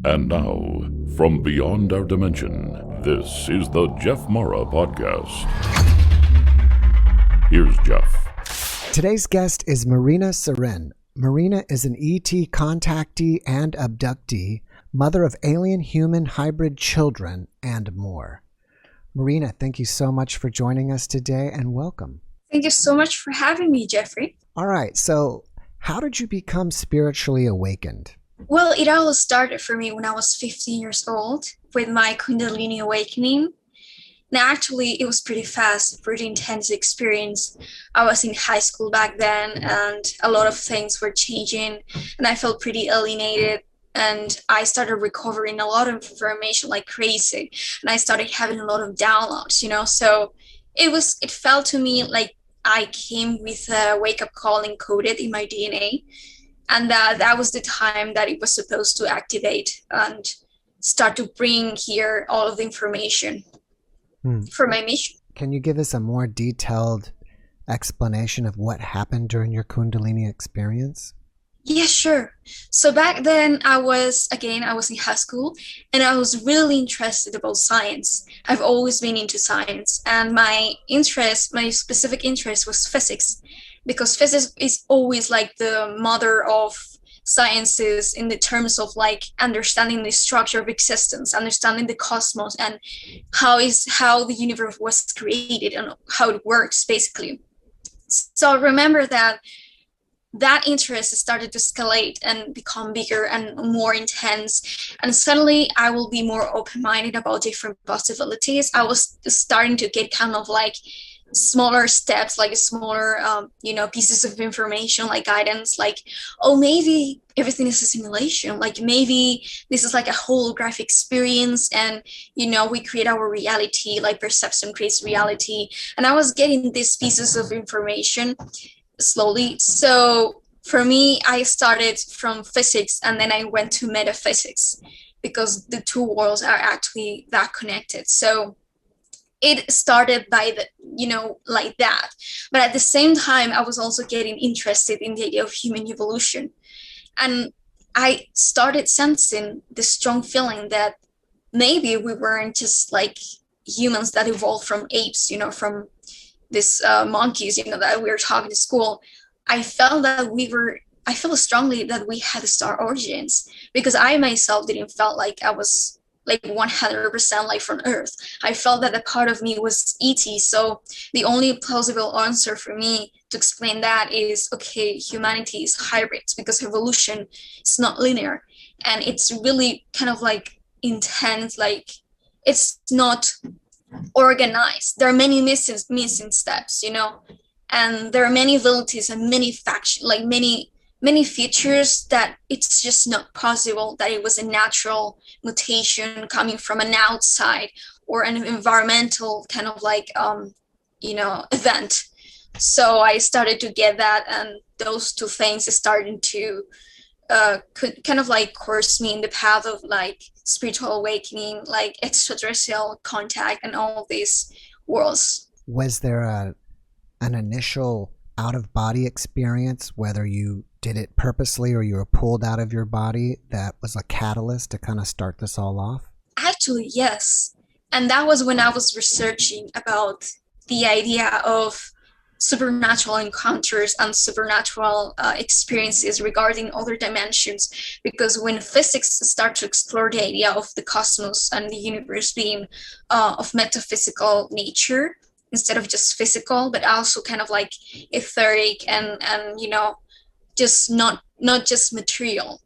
And now, from beyond our dimension, this is the JeffMara podcast. Here's Jeff. Today's guest is Maria Seren. Marina is an ET contactee and abductee, mother of alien-human hybrid children, and more. Marina, thank you so much for joining us today, and welcome. Thank you so much for having me, Jeffrey. All right, so how did you become spiritually awakened? Well, it all started for me when I was 15 years old with my Kundalini awakening. Now, actually, it was pretty fast, pretty intense experience. I was in high school back then, and a lot of things were changing, and I felt pretty alienated. And I started recovering a lot of information like crazy, and I started having a lot of downloads, So it felt to me like I came with a wake-up call encoded in my DNA, and that was the time that it was supposed to activate and start to bring here all of the information for my mission. Can you give us a more detailed explanation of what happened during your Kundalini experience? Yeah, sure. So back then I was in high school, and I was really interested about science. I've always been into science, and my specific interest was physics, because physics is always like the mother of sciences in the terms of like understanding the structure of existence, understanding the cosmos, and how the universe was created and how it works basically. So I remember that interest started to escalate and become bigger and more intense, and suddenly I will be more open-minded about different possibilities. I was starting to get kind of like smaller steps, like smaller pieces of information, like guidance, like, oh, maybe everything is a simulation, like maybe this is like a holographic experience, and we create our reality, like perception creates reality. And I was getting these pieces of information slowly. So for me, I started from physics, and then I went to metaphysics, because the two worlds are actually that connected. So it started by like that. But at the same time, I was also getting interested in the idea of human evolution. And I started sensing this strong feeling that maybe we weren't just like humans that evolved from apes, from these monkeys, that we were talking to school. I felt strongly that we had star origins, because I myself didn't felt like I was like 100% like from Earth. I felt that a part of me was ET. So the only plausible answer for me to explain that is, okay, humanity is hybrids, because evolution is not linear, and it's really kind of like intense, like it's not organized. There are many missing steps, and there are many abilities and many factions, like many features that it's just not possible that it was a natural mutation coming from an outside or an environmental kind of like event. So I started to get that, and those two things started to could kind of like course me in the path of like spiritual awakening, like extraterrestrial contact, and all of these worlds. Was there an initial out-of-body experience, whether you did it purposely or you were pulled out of your body, that was a catalyst to kind of start this all off? Actually, yes. And that was when I was researching about the idea of supernatural encounters and supernatural experiences regarding other dimensions, because when physics start to explore the idea of the cosmos and the universe being of metaphysical nature instead of just physical, but also kind of like etheric and just not just material,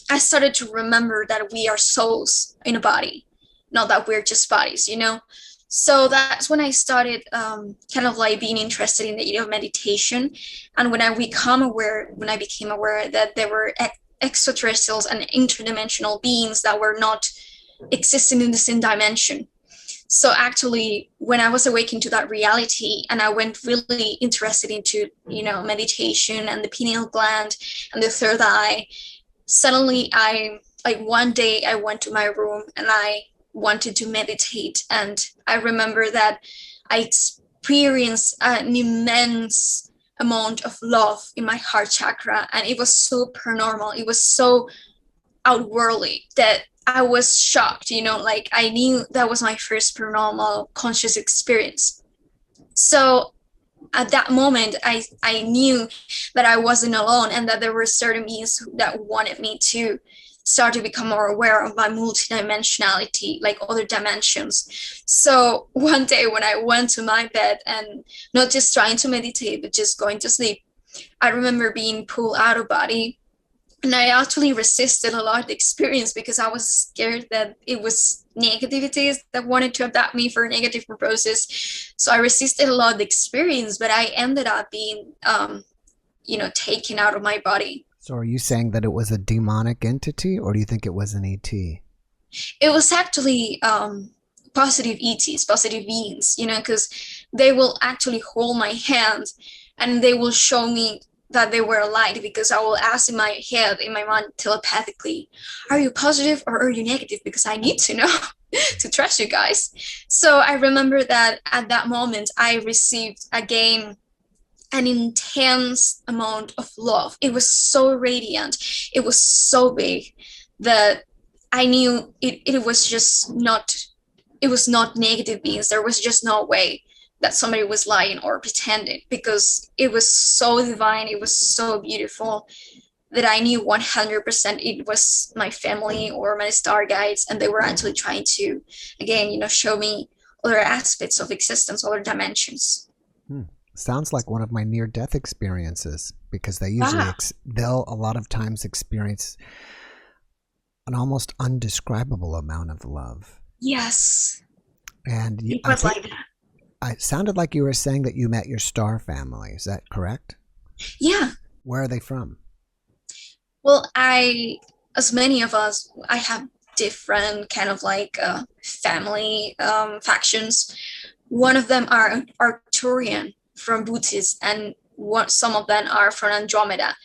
I started to remember that we are souls in a body, not that we're just bodies, So that's when I started kind of like being interested in the idea of meditation. And when I became aware that there were extraterrestrials and interdimensional beings that were not existing in the same dimension. So actually, when I was awakened to that reality, and I went really interested into, meditation and the pineal gland and the third eye, suddenly one day I went to my room and I wanted to meditate. And I remember that I experienced an immense amount of love in my heart chakra, and it was so paranormal. It was so outwardly that I was shocked, like I knew that was my first paranormal conscious experience. So at that moment, I knew that I wasn't alone and that there were certain beings that wanted me to start to become more aware of my multidimensionality, like other dimensions. So one day when I went to my bed and not just trying to meditate, but just going to sleep, I remember being pulled out of body. And I actually resisted a lot of the experience because I was scared that it was negativities that wanted to abduct me for negative purposes. So I resisted a lot of the experience, but I ended up being, taken out of my body. So are you saying that it was a demonic entity, or do you think it was an ET? It was actually positive ETs, positive beings, because they will actually hold my hand and they will show me that they were light, because I will ask in my head, in my mind, telepathically, are you positive or are you negative? Because I need to know to trust you guys. So I remember that at that moment, I received again an intense amount of love. It was so radiant. It was so big that I knew it was just not, it was not negative beings. There was just no way that somebody was lying or pretending, because it was so divine, it was so beautiful, that I knew 100% it was my family or my star guides, and they were actually trying to, again, show me other aspects of existence, other dimensions. Sounds like one of my near-death experiences, because they usually they'll a lot of times experience an almost undescribable amount of love. Yes, And it was like that. It sounded like you were saying that you met your star family. Is that correct? Yeah. Where are they from? Well, as many of us, I have different kind of like family factions. One of them are Arcturian from Buddhist, and some of them are from Andromeda.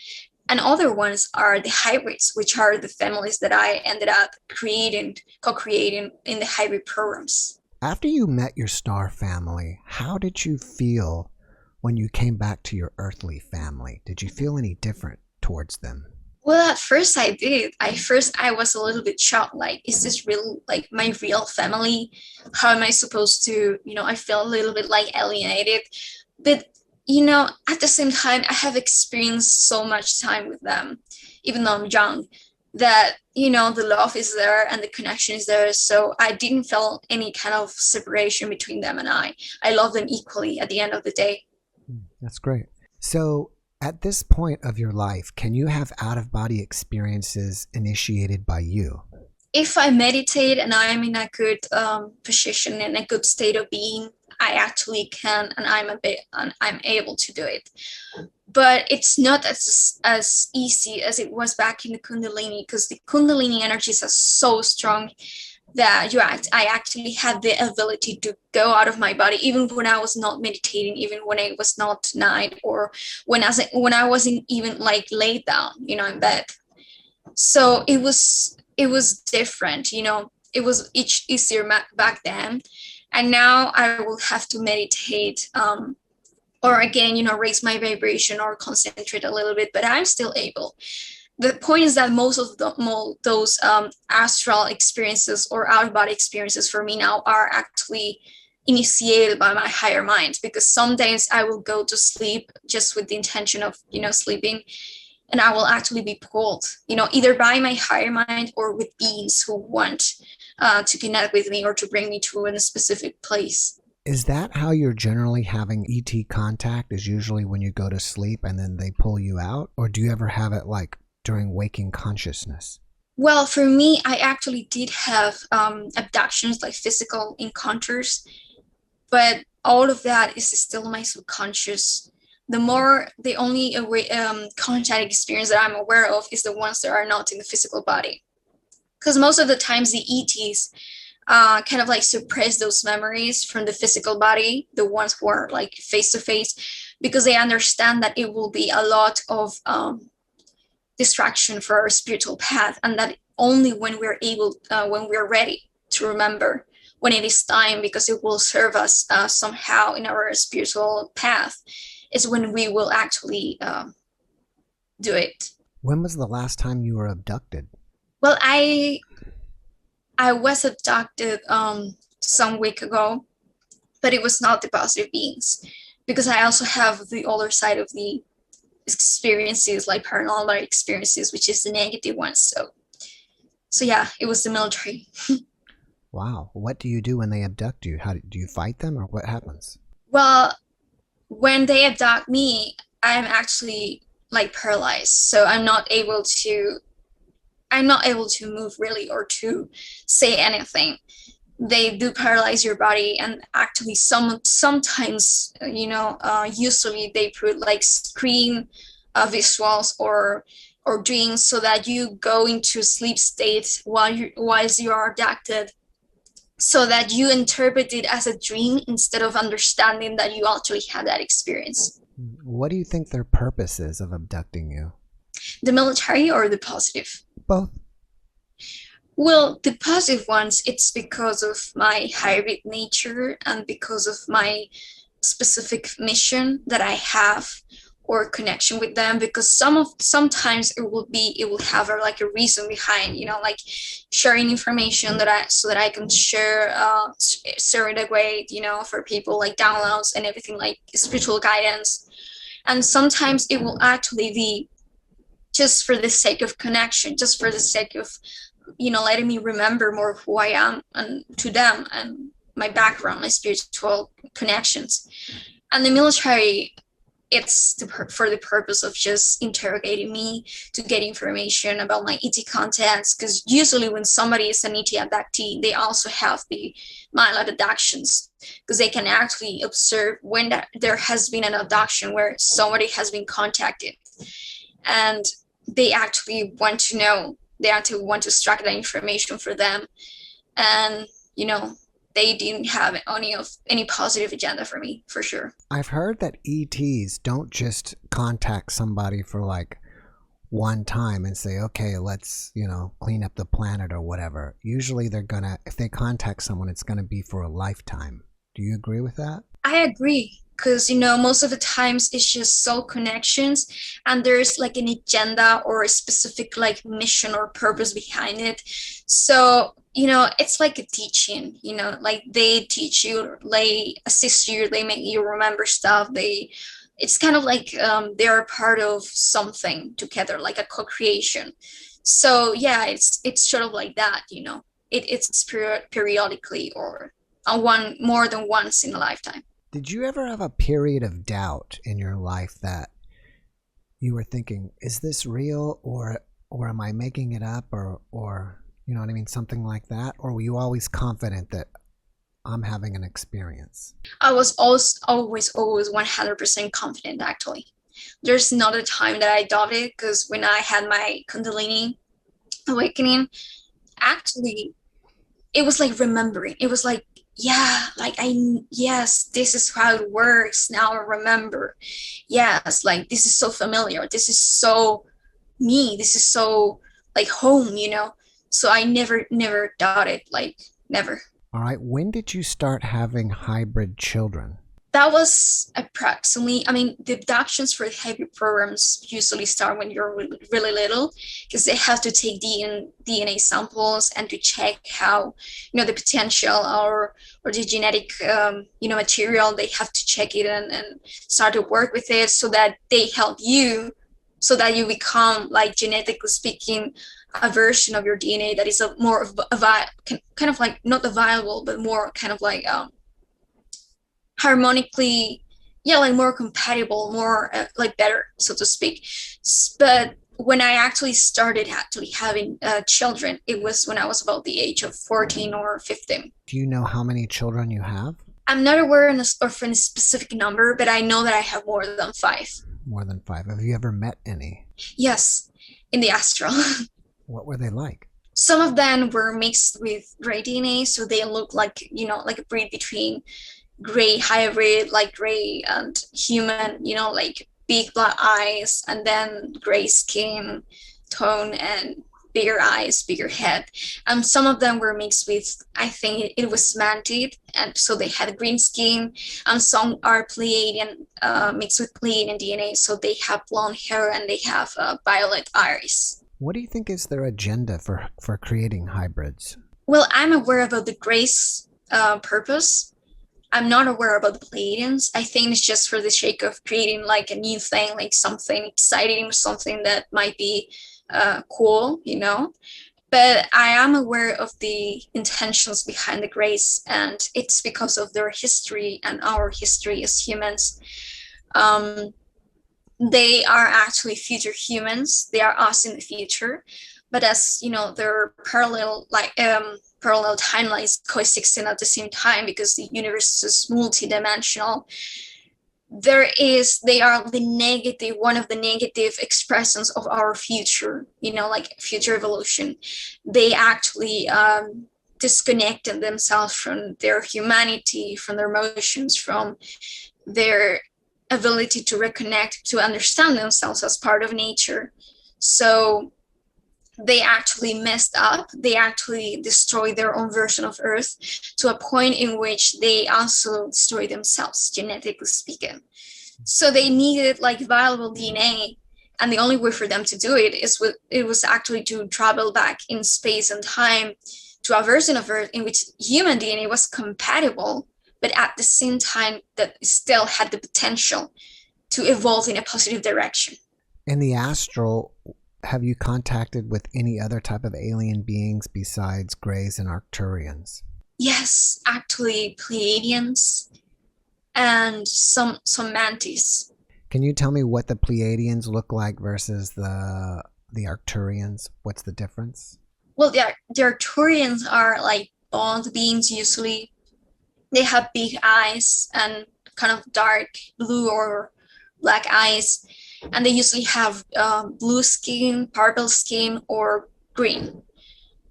And other ones are the hybrids, which are the families that I ended up co-creating in the hybrid programs. After you met your star family, how did you feel when you came back to your earthly family? Did you feel any different towards them? Well, at first I did. I was a little bit shocked. Like, is this real, like my real family? How am I supposed to, I feel a little bit like alienated. But, at the same time, I have experienced so much time with them, even though I'm young, that, the love is there and the connection is there. So I didn't feel any kind of separation between them and I. I love them equally at the end of the day. That's great. So at this point of your life, can you have out-of-body experiences initiated by you? If I meditate and I'm in a good position, in a good state of being, I actually can, and I'm able to do it. But it's not as easy as it was back in the Kundalini, because the Kundalini energies are so strong that I actually had the ability to go out of my body, even when I was not meditating, even when I was not night, or when I wasn't even like laid down, in bed. So it was different, it was easier back then. And now I will have to meditate, or again, raise my vibration or concentrate a little bit, but I'm still able. The point is that most of those astral experiences or out-of-body experiences for me now are actually initiated by my higher mind, because some days I will go to sleep just with the intention of, sleeping, and I will actually be pulled, either by my higher mind or with beings who want to connect with me or to bring me to a specific place. Is that how you're generally having ET contact, is usually when you go to sleep and then they pull you out? Or do you ever have it like during waking consciousness? Well, for me, I actually did have abductions, like physical encounters, but all of that is still my subconscious. The only contact experience that I'm aware of is the ones that are not in the physical body. Because most of the times the ETs kind of like suppress those memories from the physical body, the ones who are like face to face, because they understand that it will be a lot of distraction for our spiritual path, and that only when when we're ready to remember, when it is time, because it will serve us somehow in our spiritual path, is when we will actually do it. When was the last time you were abducted? Well, I was abducted some week ago, but it was not the positive beings because I also have the other side of the experiences, like paranormal experiences, which is the negative ones. So yeah, it was the military. Wow. What do you do when they abduct you? Do you fight them or what happens? Well, when they abduct me, I'm actually like paralyzed, so I'm not able to move really or to say anything. They do paralyze your body, and actually sometimes usually they put like screen visuals or dreams so that you go into sleep state whilst you are abducted, so that you interpret it as a dream instead of understanding that you actually had that experience. What do you think their purpose is of abducting you? The military or the positive? Both. Well, the positive ones, it's because of my hybrid nature and because of my specific mission that I have or connection with them, because sometimes it will have like a reason behind, like sharing information so that I can share it away, for people, like downloads and everything, like spiritual guidance. And sometimes it will actually be just for the sake of connection, just for the sake of letting me remember more of who I am and to them and my background, my spiritual connections. And the military, it's for the purpose of just interrogating me to get information about my ET contacts. Because usually when somebody is an ET abductee, they also have the mild abductions, because they can actually observe when there has been an abduction where somebody has been contacted, and they actually want to know. They actually want to extract that information for them, and they didn't have any positive agenda for me, for sure. I've heard that ETs don't just contact somebody for like one time and say, okay, let's, clean up the planet or whatever. Usually if they contact someone, it's gonna be for a lifetime. Do you agree with that? I agree, because most of the times it's just soul connections, and there's like an agenda or a specific like mission or purpose behind it. So it's like a teaching, like they teach you, they assist you, they make you remember stuff. It's kind of like they're a part of something together, like a co-creation. So yeah, it's sort of like that. It's periodically, or one more than once in a lifetime. Did you ever have a period of doubt in your life that you were thinking, is this real or am I making it up or you know what I mean, something like that? Or were you always confident that I'm having an experience? I was always 100% confident, actually. There's not a time that I doubted, because when I had my Kundalini awakening, actually, it was like remembering. It was like, yeah, like yes, this is how it works. Now I remember. Yes, like this is so familiar. This is so me. This is so like home. So I never doubted, like never. All right. When did you start having hybrid children? That was approximately, I mean, the abductions for hybrid programs usually start when you're really little, because they have to take DNA samples and to check how, the potential or the genetic, material. They have to check it and start to work with it so that they help you, so that you become, like, genetically speaking, a version of your DNA that is more of a kind of like not available, but more kind of like harmonically, yeah, like more compatible, more like better, so to speak. But when I actually started having children, it was when I was about the age of 14 or 15. Do you know how many children you have? I'm not aware of a specific number, but I know that I have more than 5. More than 5. Have you ever met any? Yes, in the astral. What were they like? Some of them were mixed with gray DNA, so they look like, like a breed between gray hybrid, like gray and human, like big black eyes, and then gray skin tone and bigger eyes, bigger head. And some of them were mixed with, I think it was mantid, and so they had green skin. And some are Pleiadian, mixed with Pleiadian DNA, so they have blonde hair and they have violet eyes. What do you think is their agenda for creating hybrids? Well, I'm aware about the Grace purpose. I'm not aware about the Pleiadians. I think it's just for the sake of creating like a new thing, like something exciting, something that might be cool, you know. But I am aware of the intentions behind the Grace, and it's because of their history and our history as humans. They are actually future humans. They are us in the future. But as you know, there are parallel timelines coexisting at the same time because the universe is multidimensional. They are the negative, one of the negative expressions of our future, you know, like future evolution. They actually disconnected themselves from their humanity, from their emotions, from their ability to reconnect, to understand themselves as part of nature. So they actually messed up. They actually destroyed their own version of Earth to a point in which they also destroyed themselves, genetically speaking. So they needed like valuable DNA. And the only way for them to do it was actually to travel back in space and time to a version of Earth in which human DNA was compatible, but at the same time that it still had the potential to evolve in a positive direction. In the astral, have you contacted with any other type of alien beings besides Greys and Arcturians? Yes, actually Pleiadians and some mantis. Can you tell me what the Pleiadians look like versus the Arcturians? What's the difference? Well, the Arcturians are like bald beings usually. They have big eyes and kind of dark blue or black eyes. And they usually have blue skin, purple skin, or green.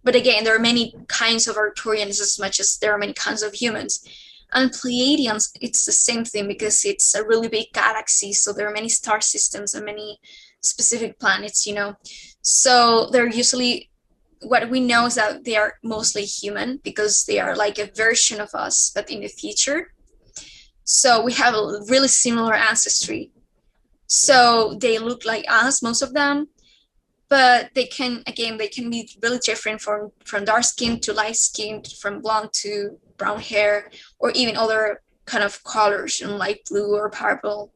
But again, there are many kinds of Arcturians as much as there are many kinds of humans. And Pleiadians, it's the same thing because it's a really big galaxy. So there are many star systems and many specific planets, you know. So they're usually, what we know is that they are mostly human because they are like a version of us, but in the future. So we have a really similar ancestry. So they look like us, most of them, but they can be really different from dark skin to light skin, from blonde to brown hair, or even other kind of colors, in light blue or purple.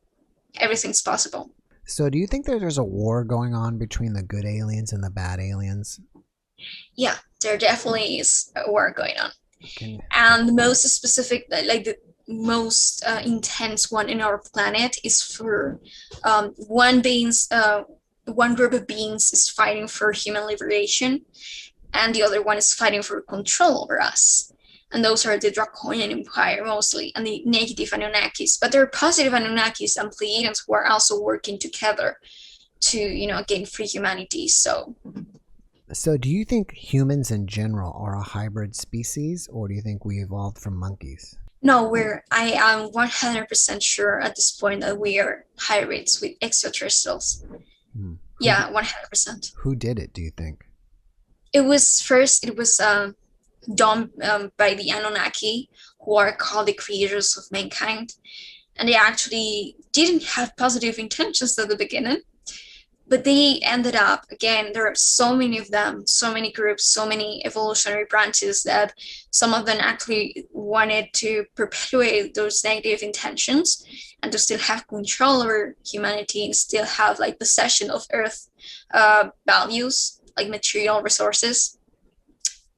Everything's possible. So do you think that there's a war going on between the good aliens and the bad aliens? Yeah, there definitely is a war going on. And the most specific, like the most intense one in our planet is for one group of beings is fighting for human liberation, and the other one is fighting for control over us. And those are the Draconian Empire mostly, and the negative Anunnakis. But there are positive Anunnakis and Pleiadians who are also working together to, you know, gain free humanity. So do you think humans in general are a hybrid species, or do you think we evolved from monkeys? No, I am 100% sure at this point that we are hybrids with extraterrestrials. Yeah, 100%. Who did it, do you think? It was done by the Anunnaki, who are called the creators of mankind. And they actually didn't have positive intentions at the beginning. But they ended up, again, there are so many of them, so many groups, so many evolutionary branches that some of them actually wanted to perpetuate those negative intentions and to still have control over humanity and still have like possession of Earth values, like material resources.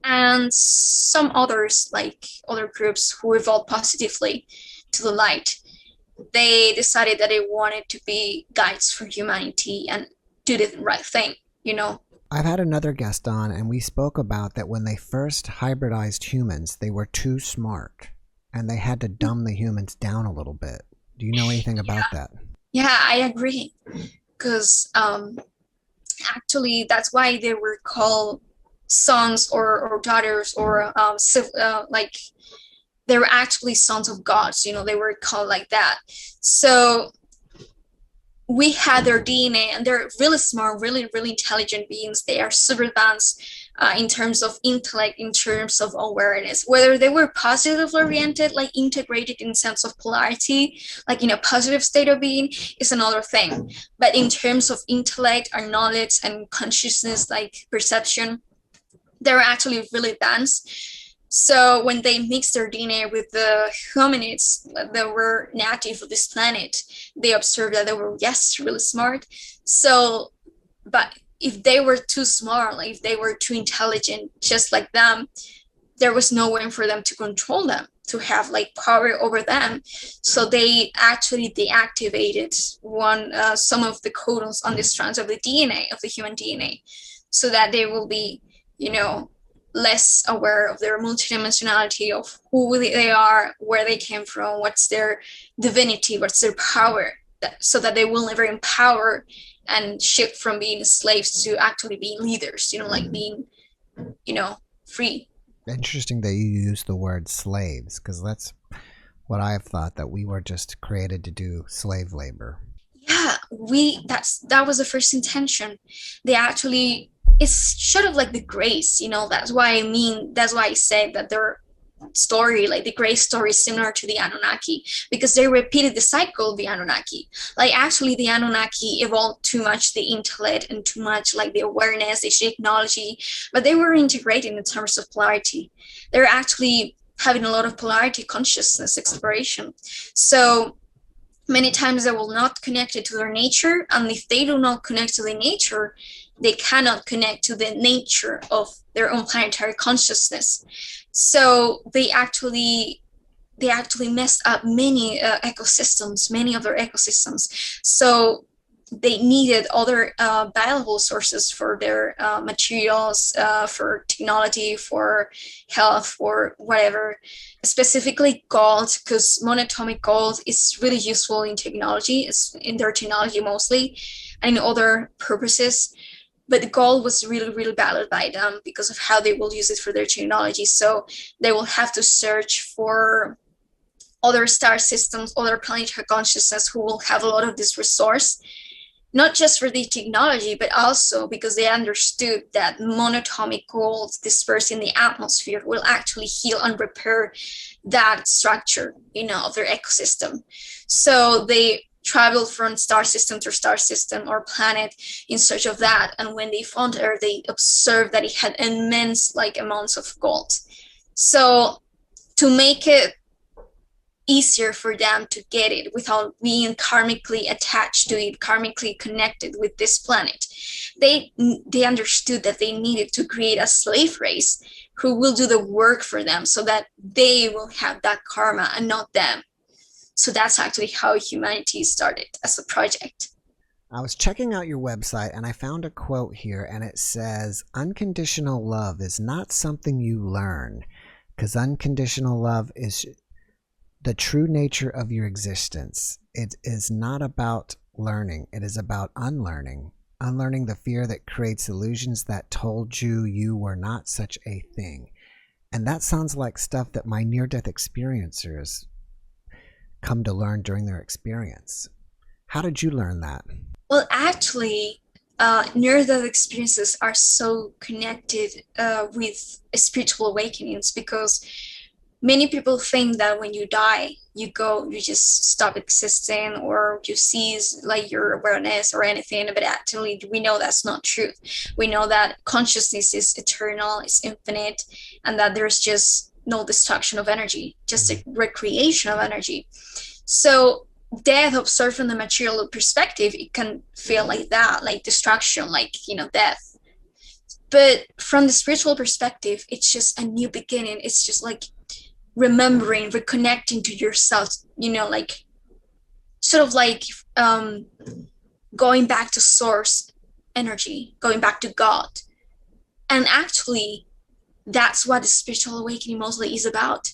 And some others, like other groups who evolved positively to the light, they decided that they wanted to be guides for humanity and do the right thing, you know. I've had another guest on, and we spoke about that when they first hybridized humans, they were too smart, and they had to dumb the humans down a little bit. Do you know anything about that? Yeah, I agree. Because actually, that's why they were called sons or daughters, or like they were actually sons of gods, you know, they were called like that. So we had their DNA, and they're really smart, really, really intelligent beings. They are super advanced. in terms of intellect, in terms of awareness. Whether they were positively oriented, like integrated in sense of polarity, like in a positive state of being, is another thing. But in terms of intellect or knowledge and consciousness, like perception, they're actually really advanced. So when they mixed their DNA with the hominids that were native of this planet, they observed that they were, yes, really smart. So, but if they were too smart, like if they were too intelligent, just like them, there was no way for them to control them, to have like power over them. So they actually deactivated some of the codons on the strands of the DNA, of the human DNA, so that they will be, less aware of their multidimensionality, of who they are, where they came from, what's their divinity, what's their power, so that they will never empower and shift from being slaves to actually being leaders, like being, free. Interesting that you use the word slaves, because that's what I've thought, that we were just created to do slave labor. Yeah, that was the first intention. They actually, it's sort of like the grace, that's why I said that their story, like the grace story, is similar to the Anunnaki, because they repeated the cycle of the Anunnaki. Like actually the Anunnaki evolved too much the intellect and too much like the awareness, the technology, but they were integrating in terms of polarity. They're actually having a lot of polarity consciousness exploration. So many times they will not connect it to their nature, and if they do not connect to the nature, they cannot connect to the nature of their own planetary consciousness. So they actually messed up many ecosystems, many of their ecosystems. So they needed other valuable sources for their materials, for technology, for health, for whatever. Specifically gold, because monatomic gold is really useful in technology, it's in their technology mostly, and in other purposes. But the gold was really, really valued by them because of how they will use it for their technology. So they will have to search for other star systems, other planetary consciousness who will have a lot of this resource, not just for the technology, but also because they understood that monatomic gold dispersed in the atmosphere will actually heal and repair that structure, of their ecosystem. So they traveled from star system to star system or planet in search of that. And when they found Earth, they observed that it had immense amounts of gold. So to make it easier for them to get it without being karmically attached to it, karmically connected with this planet, they understood that they needed to create a slave race who will do the work for them so that they will have that karma and not them. So that's actually how humanity started as a project. I was checking out your website and I found a quote here, and it says, "Unconditional love is not something you learn, because unconditional love is the true nature of your existence. It is not about learning. It is about unlearning. Unlearning the fear that creates illusions that told you were not such a thing." And that sounds like stuff that my near-death experiencers come to learn during their experience. How did you learn that? Well, actually, near-death experiences are so connected with spiritual awakenings, because many people think that when you die, you just stop existing, or you cease your awareness or anything. But actually, we know that's not true. We know that consciousness is eternal, is infinite, and that there's just no destruction of energy, just a recreation of energy. So death, observed from the material perspective, it can feel like that, like destruction, death. But from the spiritual perspective, it's just a new beginning. It's just remembering, reconnecting to yourself, going back to source energy, going back to God. And actually, that's what the spiritual awakening mostly is about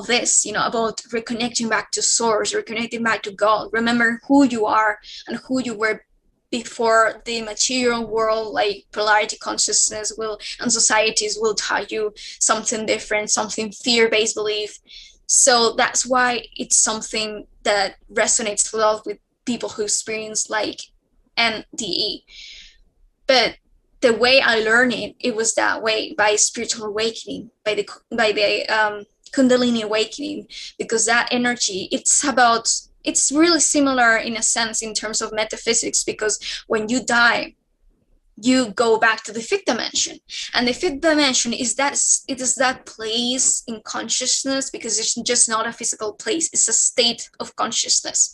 this, about reconnecting back to source, reconnecting back to God. Remember who you are and who you were before the material world, polarity consciousness and societies will tell you something different, something fear-based belief. So that's why it's something that resonates a lot with people who experience NDE. But the way I learned it, it was that way, by spiritual awakening, by the Kundalini awakening, because that energy, it's really similar in a sense in terms of metaphysics, because when you die, you go back to the fifth dimension, and the fifth dimension is that place in consciousness, because it's just not a physical place, it's a state of consciousness.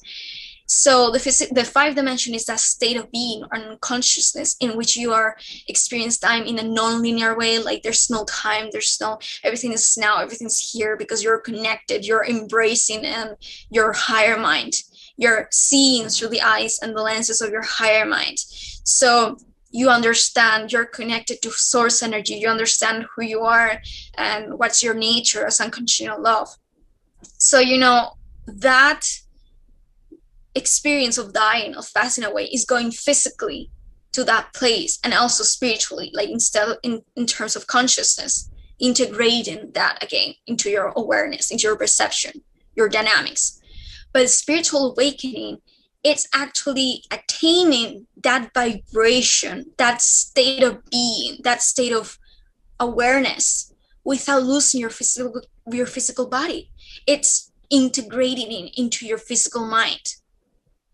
So the five dimension is that state of being and consciousness in which you are experience time in a non-linear way. Like there's no time, everything is now, everything's here, because you're connected, you're embracing your higher mind, you're seeing through the eyes and the lenses of your higher mind. So you understand, you're connected to source energy, you understand who you are and what's your nature as unconditional love. So that experience of dying, of passing away, is going physically to that place, and also spiritually, like instead of in terms of consciousness, integrating that again into your awareness, into your perception, your dynamics. But spiritual awakening, it's actually attaining that vibration, that state of being, that state of awareness without losing your physical body. It's integrating it into your physical mind,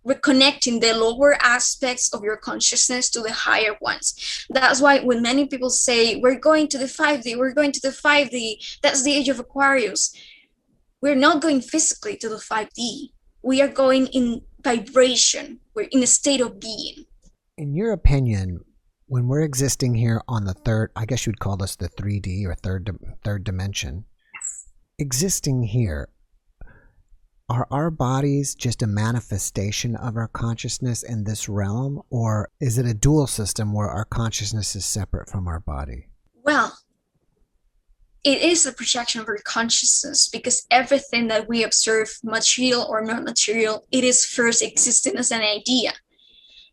reconnecting the lower aspects of your consciousness to the higher ones. That's why when many people say, we're going to the 5D, that's the age of Aquarius. We're not going physically to the 5D. We are going in vibration. We're in a state of being. In your opinion, when we're existing here on the third, I guess you'd call this the 3D or third dimension, existing here, are our bodies just a manifestation of our consciousness in this realm, or is it a dual system where our consciousness is separate from our body? Well, it is a projection of our consciousness, because everything that we observe, material or not material, it is first existing as an idea.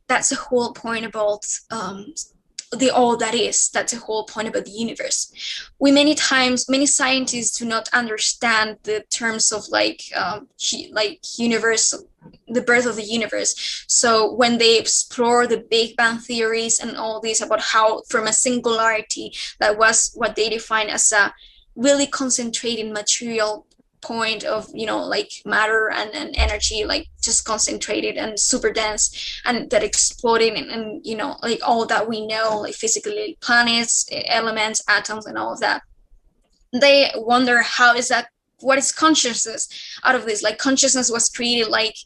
That's the whole point about the all that is. That's the whole point about the universe. Many scientists do not understand the terms of like universe, the birth of the universe. So when they explore the Big Bang theories and all this about how from a singularity, that was what they define as a really concentrated material point of like matter and energy, like just concentrated and super dense, and that exploding and like all that we know, like physically, like planets, elements, atoms, and all of that. They wonder what is consciousness out of this. Like consciousness was created like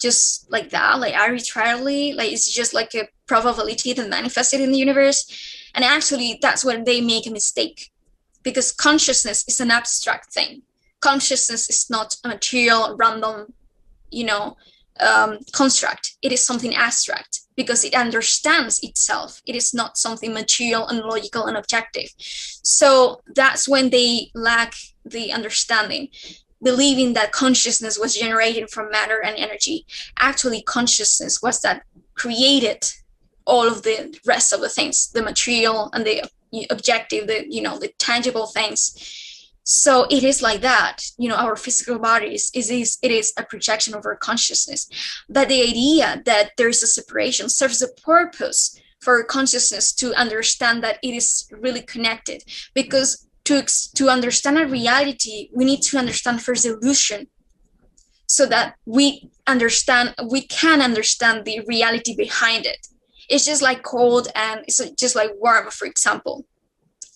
just like that, like arbitrarily, like it's just like a probability that manifested in the universe. And actually that's when they make a mistake, because consciousness is an abstract thing. Consciousness is not a material, random, construct. It is something abstract, because it understands itself. It is not something material and logical and objective. So that's when they lack the understanding, believing that consciousness was generated from matter and energy. Actually, consciousness was that created all of the rest of the things, the material and the objective, the tangible things. So it is like that, our physical bodies, it is a projection of our consciousness. But the idea that there is a separation serves a purpose for consciousness to understand that it is really connected. Because to understand our reality, we need to understand first illusion, so that we can understand the reality behind it. It's just like cold and it's just like warm, for example.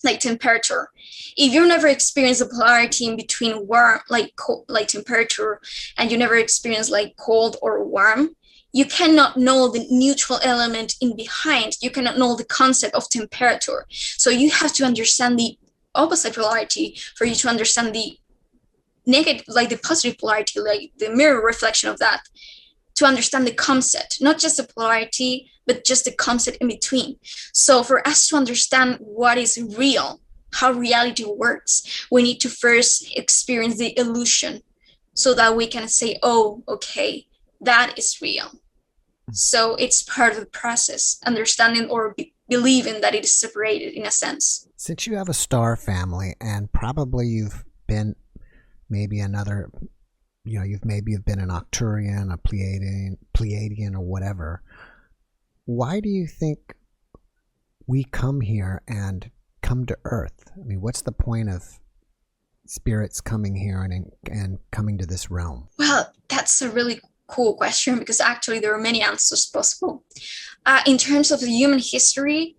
Like temperature. If you never experience the polarity in between warm, like cold, like temperature, and you never experience like cold or warm, you cannot know the neutral element in behind. You cannot know the concept of temperature. So you have to understand the opposite polarity for you to understand the negative, like the positive polarity, like the mirror reflection of that, to understand the concept, not just the polarity, but just the concept in between. So for us to understand what is real, how reality works, we need to first experience the illusion, so that we can say, oh, okay, that is real. So it's part of the process, understanding or believing that it is separated in a sense. Since you have a star family, and probably you've been maybe another, you've been an Arcturian, a Pleiadian or whatever, why do you think we come here and come to Earth? I mean, what's the point of spirits coming here and coming to this realm? Well, that's a really cool question, because actually there are many answers possible. In terms of the human history,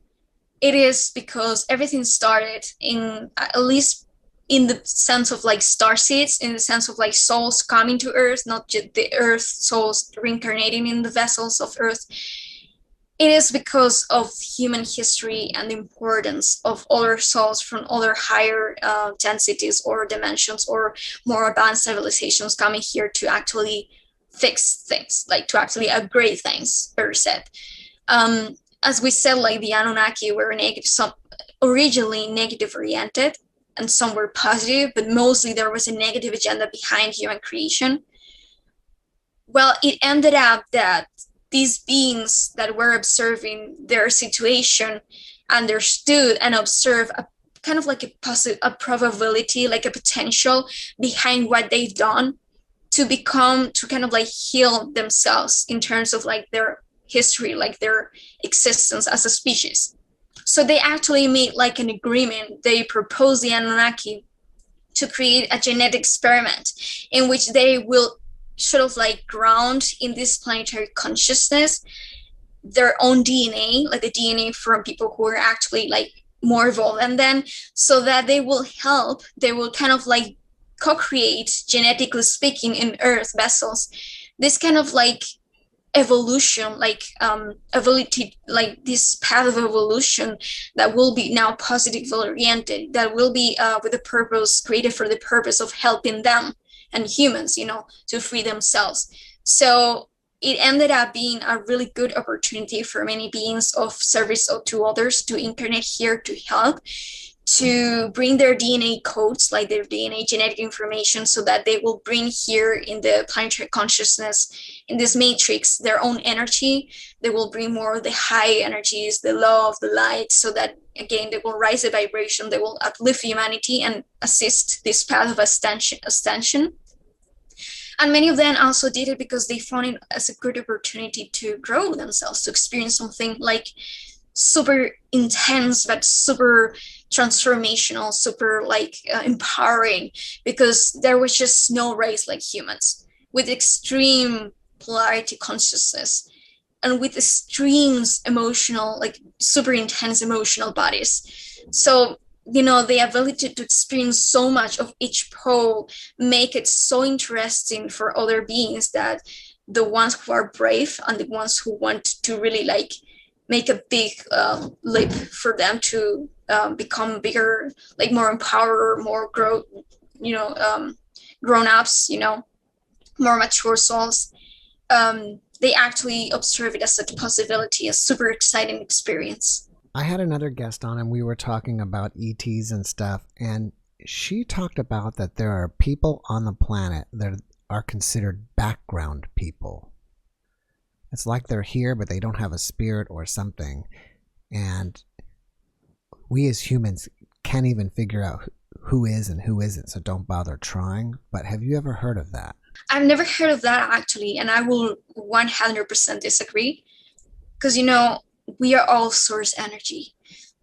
it is because everything started in, at least in the sense of like star seeds, in the sense of like souls coming to Earth, not just the Earth souls reincarnating in the vessels of Earth. It is because of human history and the importance of other souls from other higher densities or dimensions or more advanced civilizations coming here to actually fix things, like to actually upgrade things, per se. As we said, like the Anunnaki were negative, some originally negative oriented, and some were positive, but mostly there was a negative agenda behind human creation. Well, it ended up that these beings that were observing their situation understood and observed a kind of like a probability, like a potential behind what they've done to kind of like heal themselves in terms of like their history, like their existence as a species. So they actually made like an agreement. They proposed the Anunnaki to create a genetic experiment in which they will sort of like ground in this planetary consciousness their own DNA, like the DNA from people who are actually like more evolved than them, so that they will kind of like co-create, genetically speaking, in Earth vessels, this kind of like evolution, like ability, like this path of evolution that will be now positively oriented, that will be with a purpose, created for the purpose of helping them and humans, to free themselves. So it ended up being a really good opportunity for many beings of service to others to incarnate here to help, to bring their DNA codes, like their DNA genetic information, so that they will bring here in the planetary consciousness, in this matrix, their own energy. They will bring more of the high energies, the love, the light, so that again they will rise the vibration, they will uplift humanity and assist this path of ascension. And many of them also did it because they found it as a good opportunity to grow themselves, to experience something like super intense, but super transformational, super like empowering, because there was just no race like humans, with extreme polarity consciousness and with extreme emotional, like super intense emotional bodies. So the ability to experience so much of each pole make it so interesting for other beings, that the ones who are brave and the ones who want to really like make a big leap for them to become bigger, like more empowered, more grown-ups, more mature souls, they actually observe it as a possibility, a super exciting experience. I had another guest on and we were talking about ETs and stuff, and she talked about that there are people on the planet that are considered background people. It's like they're here, but they don't have a spirit or something. And we as humans can't even figure out who is and who isn't, so don't bother trying. But have you ever heard of that? I've never heard of that, actually, and I will 100% disagree, because, we are all source energy.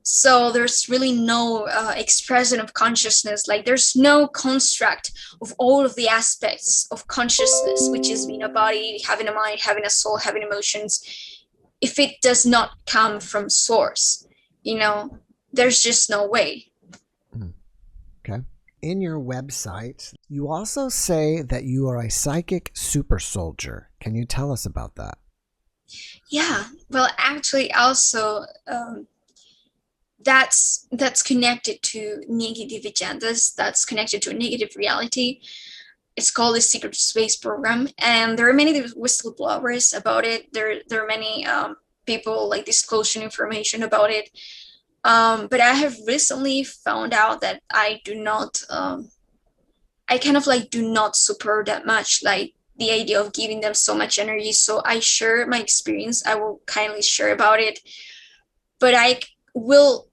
So there's really no expression of consciousness. Like there's no construct of all of the aspects of consciousness, which is being a body, having a mind, having a soul, having emotions, if it does not come from source. There's just no way. Okay. In your website, you also say that you are a psychic super soldier. Can you tell us about that? Yeah, well, actually, also that's connected to negative agendas. That's connected to a negative reality. It's called the Secret Space Program, and there are many whistleblowers about it. There are many people like disclosing information about it. But I have recently found out that I do not. I kind of like do not support that much, like the idea of giving them so much energy. So I share my experience. I will kindly share about it, but I will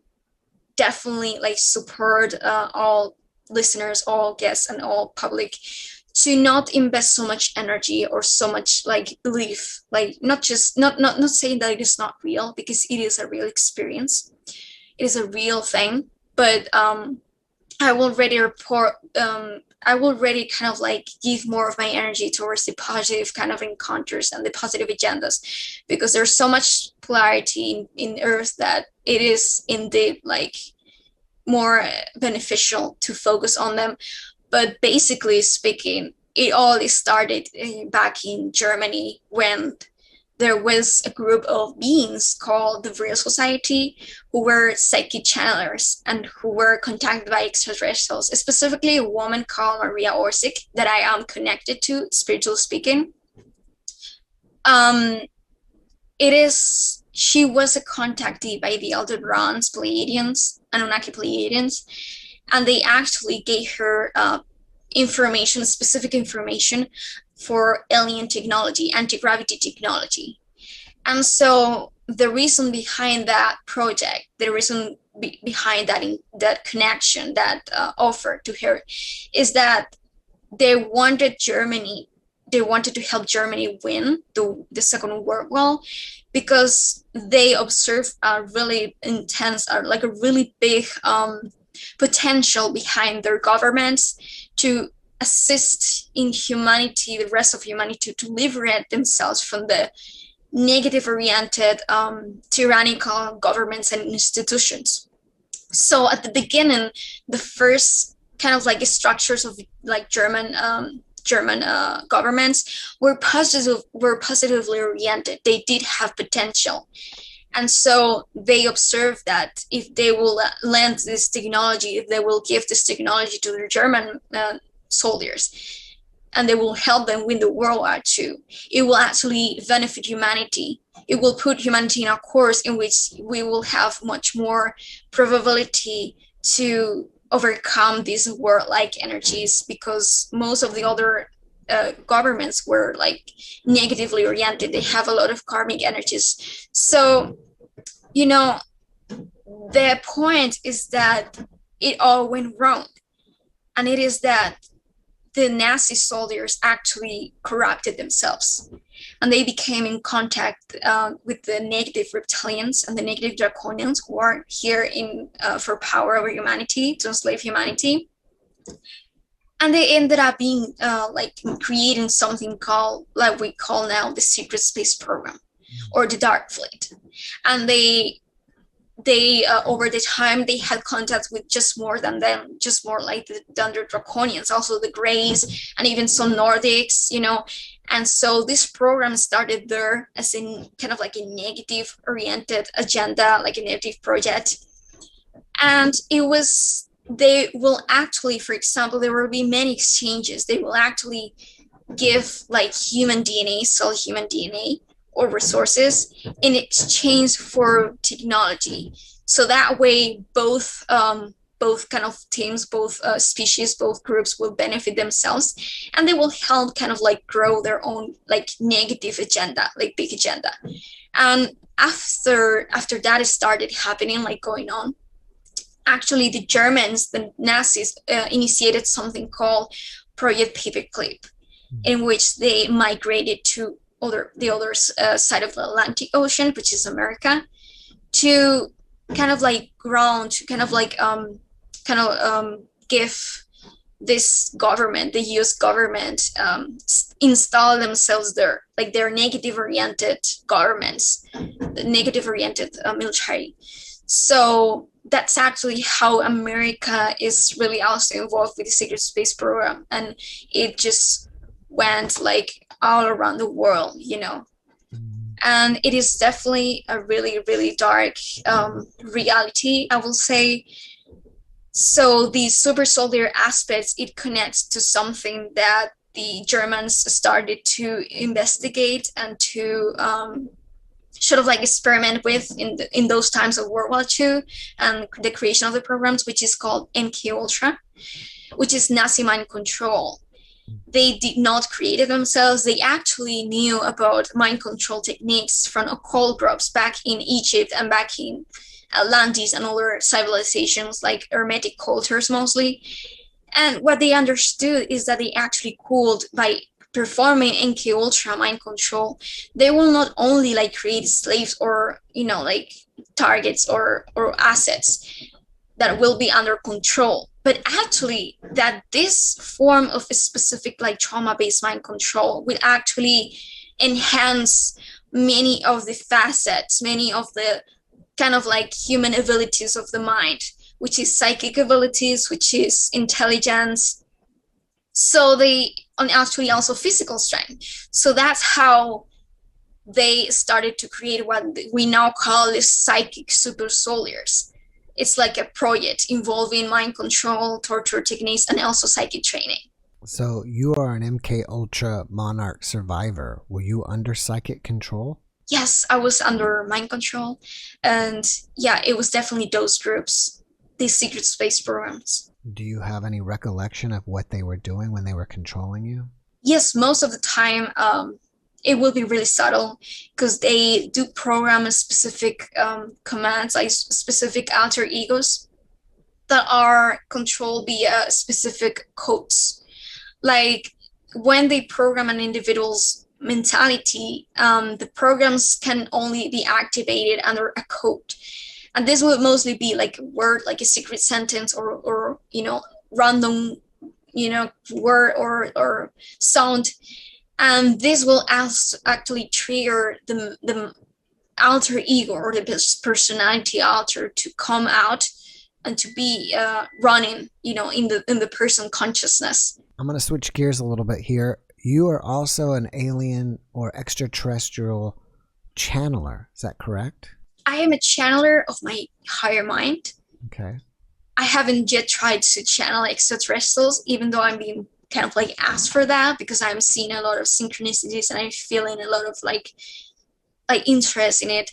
definitely like support all listeners, all guests, and all public to not invest so much energy or so much like belief, like not saying that it is not real, because it is a real experience, it is a real thing, but I will already report I will already kind of like give more of my energy towards the positive kind of encounters and the positive agendas, because there's so much polarity in Earth that it is indeed like more beneficial to focus on them. But basically speaking, it all started back in Germany, when there was a group of beings called the Real Society, who were psychic channelers and who were contacted by extraterrestrials, specifically a woman called Maria Seren that I am connected to, spiritually speaking. She was a contactee by the Aldebrands Pleiadians, Anunnaki Pleiadians, and they actually gave her information, specific information for alien technology, anti-gravity technology. And so the reason behind that project, the reason behind that connection, that offer to her, is that they wanted to help Germany win the Second World War, because they observed a really intense, like a really big potential behind their governments to assist in humanity, the rest of humanity, to liberate themselves from the negative-oriented, tyrannical governments and institutions. So at the beginning, the first kind of like structures of like German governments were positively oriented. They did have potential. And so they observed that if they will lend this technology, if they will give this technology to the German soldiers, and they will help them win the World War II, it will actually benefit humanity. It will put humanity in a course in which we will have much more probability to overcome these war-like energies, because most of the other governments were like negatively oriented. They have a lot of karmic energies. So, the point is that it all went wrong. And it is that the Nazi soldiers actually corrupted themselves, and they became in contact with the negative reptilians and the negative draconians, who are here for power over humanity, to enslave humanity. And they ended up being creating something called, like we call now, the secret space program, or the dark fleet. And they over the time, they had contact with just more than them, just more like the draconians, also the Greys, and even some Nordics, And so this program started there as in kind of like a negative oriented agenda, like a negative project. And they will actually, for example, there will be many exchanges. They will actually give like human DNA, sell human DNA or resources in exchange for technology. So that way, both kind of teams, both species, both groups will benefit themselves, and they will help kind of like grow their own like negative agenda, like big agenda. And after that started happening, like going on, actually the Germans, the Nazis, initiated something called Project Paperclip, in which they migrated to the other side of the Atlantic Ocean, which is America, to kind of like ground, to kind of like give this government, the US government, install themselves there, like their negative oriented governments, the negative oriented military. So that's actually how America is really also involved with the secret space program, and it just went like all around the world, And it is definitely a really, really dark reality, I will say. So the super soldier aspects, it connects to something that the Germans started to investigate and to sort of like experiment with in those times of World War II, and the creation of the programs, which is called MK Ultra, which is Nazi mind control. They did not create it themselves. They actually knew about mind control techniques from occult groups back in Egypt and back in Atlantis and other civilizations, like Hermetic cultures mostly. And what they understood is that they actually could, by performing MK Ultra mind control, they will not only like create slaves or, like targets or assets that will be under control, but actually that this form of a specific like trauma-based mind control will actually enhance many of the facets, many of the kind of like human abilities of the mind, which is psychic abilities, which is intelligence. So they, and actually also physical strength. So that's how they started to create what we now call the psychic super soldiers. It's like a project involving mind control, torture techniques, and also psychic training. So you are an MK Ultra Monarch survivor. Were you under psychic control? Yes, I was under mind control. And yeah, it was definitely those groups, these secret space programs. Do you have any recollection of what they were doing when they were controlling you? Yes, most of the time, it will be really subtle because they do program specific commands, like specific alter egos that are controlled via specific codes. Like when they program an individual's mentality, the programs can only be activated under a code. And this would mostly be like a word, like a secret sentence or random, word or sound. And this will actually trigger the alter ego or the personality alter to come out and to be running, in the person consciousness. I'm going to switch gears a little bit here. You are also an alien or extraterrestrial channeler. Is that correct? I am a channeler of my higher mind. Okay. I haven't yet tried to channel extraterrestrials, even though I'm being kind of like asked for that, because I'm seeing a lot of synchronicities and I'm feeling a lot of like interest in it.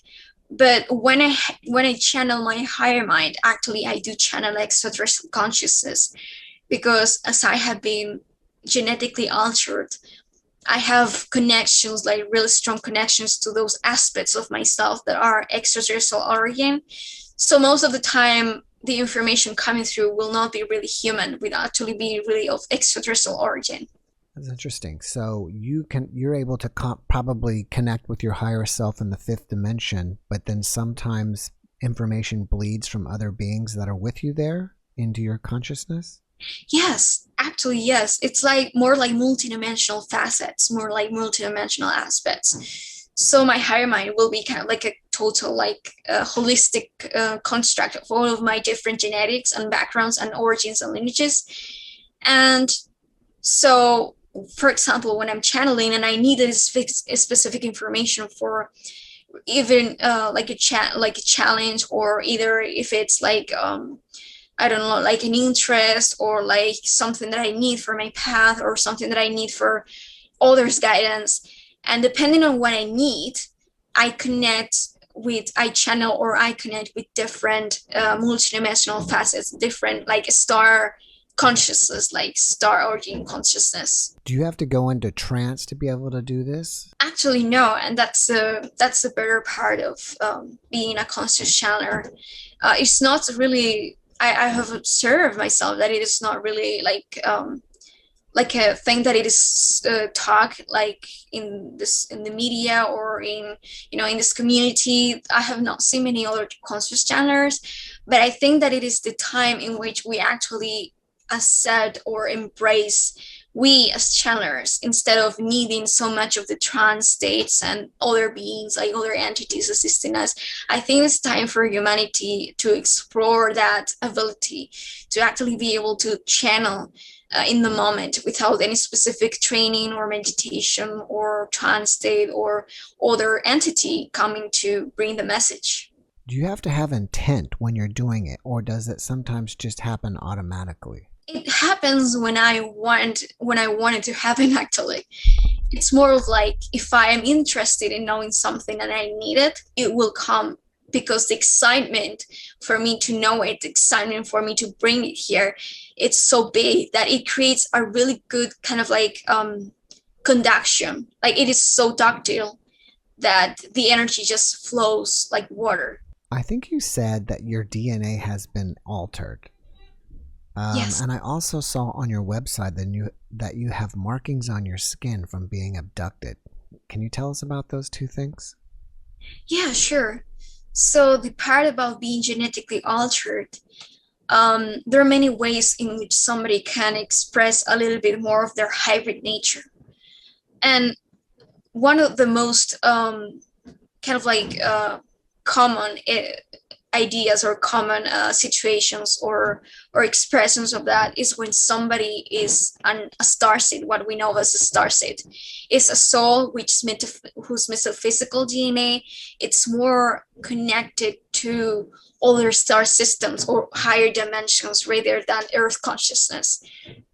But when I channel my higher mind, actually I do channel extraterrestrial consciousness, because as I have been genetically altered, I have connections, like really strong connections to those aspects of myself that are extraterrestrial origin. So most of the time, the information coming through will not be really human, will actually be really of extraterrestrial origin. That's interesting. So you're able to probably connect with your higher self in the fifth dimension, but then sometimes information bleeds from other beings that are with you there into your consciousness? Yes, actually, yes. It's like more like multidimensional facets, more like multidimensional aspects. So my higher mind will be kind of like a total, like holistic construct of all of my different genetics and backgrounds and origins and lineages. And so, for example, when I'm channeling and I need a specific information for even like a challenge, or either if it's like I don't know, like an interest or like something that I need for my path or something that I need for others' guidance. And depending on what I need, I channel or I connect with different multidimensional facets, different like star consciousness, like star origin consciousness. Do you have to go into trance to be able to do this? Actually, no, and that's the better part of being a conscious channeler. It's not really. I have observed myself that it is not really like a thing that it is talk like in the media or in in this community. I have not seen many other conscious channelers, but I think that it is the time in which we actually accept or embrace, we as channelers, instead of needing so much of the trance states and other beings, like other entities assisting us. I think it's time for humanity to explore that ability to actually be able to channel in the moment without any specific training or meditation or trance state or other entity coming to bring the message. Do you have to have intent when you're doing it, or does it sometimes just happen automatically? It happens when I want it to happen. Actually, it's more of like, if I am interested in knowing something and I need it, it will come, because the excitement for me to know it, the excitement for me to bring it here, it's so big that it creates a really good kind of like conduction. Like it is so ductile that the energy just flows like water. I think you said that your DNA has been altered. Yes. And I also saw on your website that you have markings on your skin from being abducted. Can you tell us about those two things? Yeah, sure. So the part about being genetically altered, there are many ways in which somebody can express a little bit more of their hybrid nature. And one of the most kind of like common ideas or common situations or expressions of that is when somebody is a starseed. What we know as a starseed is a soul whose metaphysical DNA, it's more connected to other star systems or higher dimensions rather than Earth consciousness.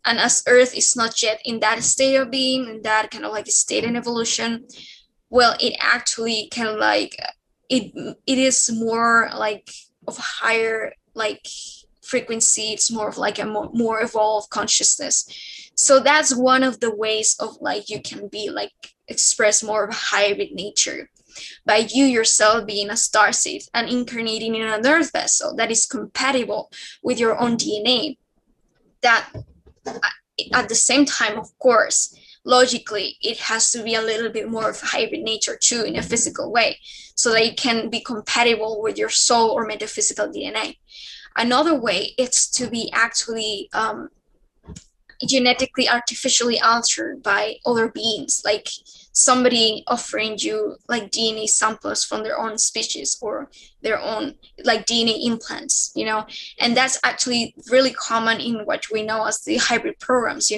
And as Earth is not yet in that state of being, in that kind of like state in evolution, well, it actually kind of like it is more like of a higher like frequency. It's more of like a more evolved consciousness. So that's one of the ways of like you can be like express more of a hybrid nature by you yourself being a starseed and incarnating in an earth vessel that is compatible with your own DNA. That at the same time, of course, logically, it has to be a little bit more of a hybrid nature too in a physical way, so that it can be compatible with your soul or metaphysical DNA. Another way is to be actually genetically artificially altered by other beings, like somebody offering you like DNA samples from their own species or their own like DNA implants, and that's actually really common in what we know as the hybrid programs,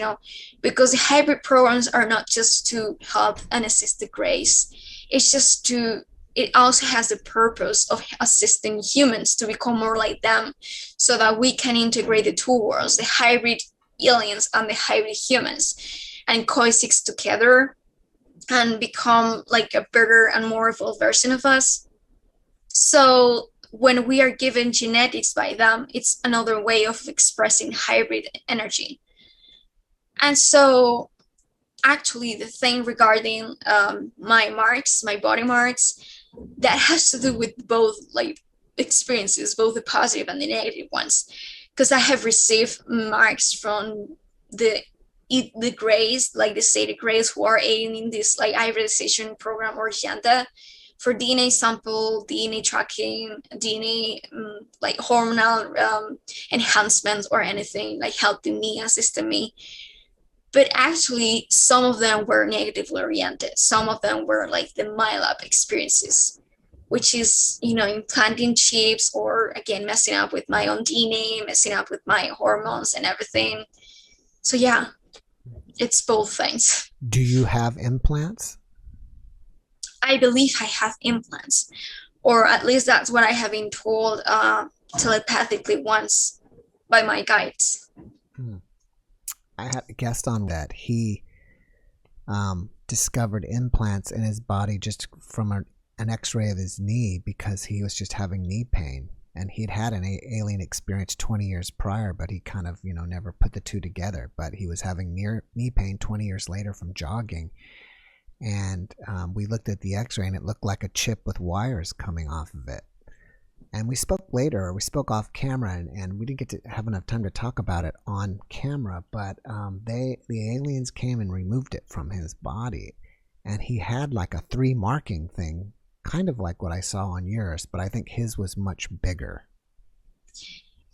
because the hybrid programs are not just to help and assist the grace, it's just to it also has the purpose of assisting humans to become more like them, so that we can integrate the two worlds, the hybrid aliens and the hybrid humans, and coexist together and become like a better and more evolved version of us. So when we are given genetics by them, it's another way of expressing hybrid energy. And so actually the thing regarding my body marks, that has to do with both like experiences, both the positive and the negative ones, because I have received marks from the Greys, like the State Greys, who are aiding in this like hybridization program or agenda for DNA sample, DNA tracking, DNA like hormonal enhancements or anything, like helping me, assisting me. But actually, some of them were negatively oriented. Some of them were like the MyLab experiences, which is, implanting chips or again, messing up with my own DNA, messing up with my hormones and everything. So yeah, it's both things. Do you have implants? I believe I have implants, or at least that's what I have been told telepathically once by my guides. I had a guest on that. He discovered implants in his body just from an x-ray of his knee because he was just having knee pain. And he'd had an alien experience 20 years prior, but he kind of, never put the two together. But he was having knee pain 20 years later from jogging. And we looked at the x-ray and it looked like a chip with wires coming off of it. And we spoke off camera, and we didn't get to have enough time to talk about it on camera, but the aliens came and removed it from his body. And he had like a 3 marking thing, kind of like what I saw on yours, but I think his was much bigger.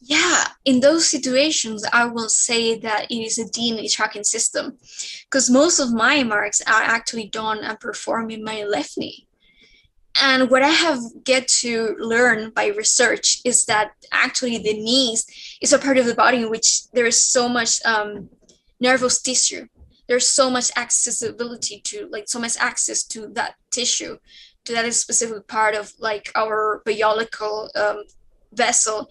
Yeah, in those situations, I will say that it is a DNA tracking system, because most of my marks are actually done and performed in my left knee. And what I have get to learn by research is that actually the knees is a part of the body in which there is so much nervous tissue. There's so much accessibility to, like, so much access to that tissue, to that specific part of like our biological vessel,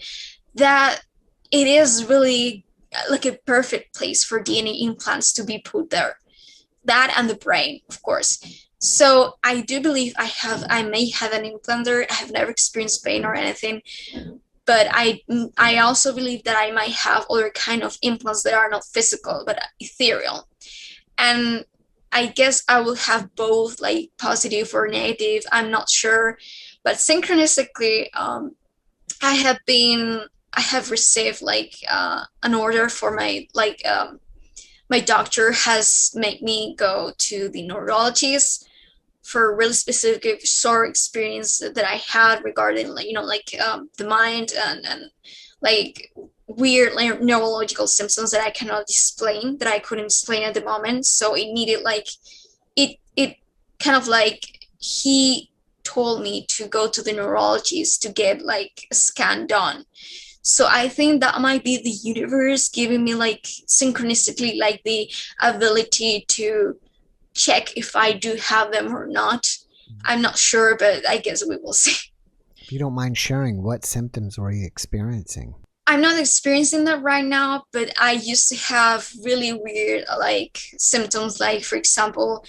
that it is really like a perfect place for DNA implants to be put there. That and the brain, of course. So I do believe I may have an implant there. I have never experienced pain or anything, but I also believe that I might have other kind of implants that are not physical but ethereal. And I guess I will have both, like positive or negative. I'm not sure, but synchronistically, I have been I have received like an order for my doctor has made me go to the neurologist for really specific sort of experience that I had regarding the mind and like weird like neurological symptoms that I cannot explain, that I couldn't explain at the moment. So it needed like it kind of like he told me to go to the neurologist to get like a scan done. So I think that might be the universe giving me like synchronistically like the ability to check if I do have them or not. I'm not sure, but I guess we will see. If you don't mind sharing, what symptoms were you experiencing? I'm not experiencing that right now, but I used to have really weird like symptoms, like for example,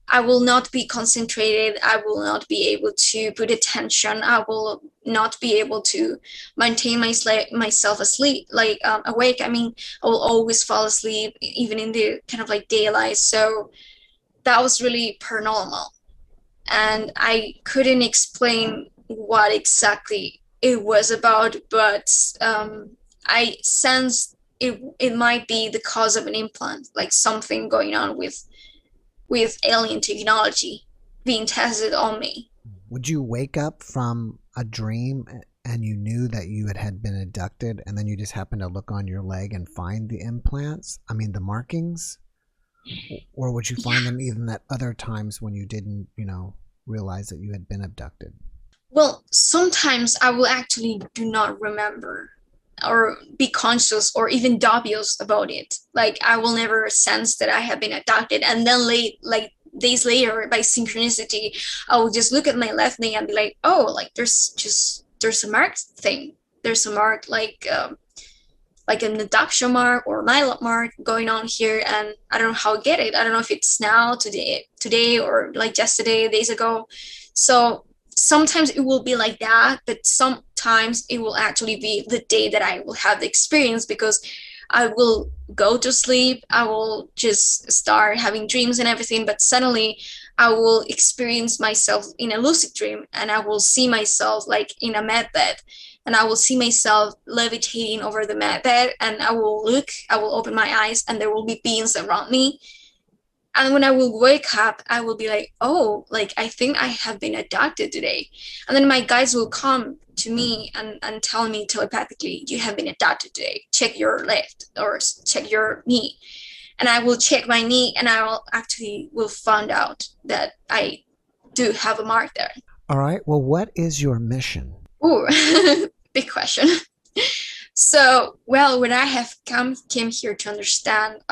I will not be concentrated. I will not be able to put attention. I will not be able to maintain myself asleep, like awake. I mean, I will always fall asleep, even in the kind of like daylight. So that was really paranormal. And I couldn't explain what exactly it was about, but I sensed it might be the cause of an implant, like something going on with alien technology being tested on me. Would you wake up from a dream and you knew that you had been abducted, and then you just happened to look on your leg and find the implants? I mean, the markings? Or would you find them even at other times when you didn't, realize that you had been abducted? Well, sometimes I will actually do not remember or be conscious or even dubious about it. Like I will never sense that I have been abducted, and then like days later, by synchronicity, I will just look at my left knee and be like, oh, like there's a mark thing. There's a mark like an abduction mark or my mark going on here, and I don't know how I get it. I don't know if it's now today or like yesterday, days ago. So sometimes it will be like that, but sometimes it will actually be the day that I will have the experience, because I will go to sleep, I will just start having dreams and everything, but suddenly I will experience myself in a lucid dream, and I will see myself like in a med bed, and I will see myself levitating over the med bed, and I will open my eyes, and there will be beings around me. And when I will wake up, I will be like, oh, like I think I have been abducted today. And then my guides will come to me and tell me telepathically, you have been abducted today. Check your left or check your knee. And I will check my knee, and I will find out that I do have a mark there. All right. Well, what is your mission? Ooh, big question. So, well, when I have came here to understand,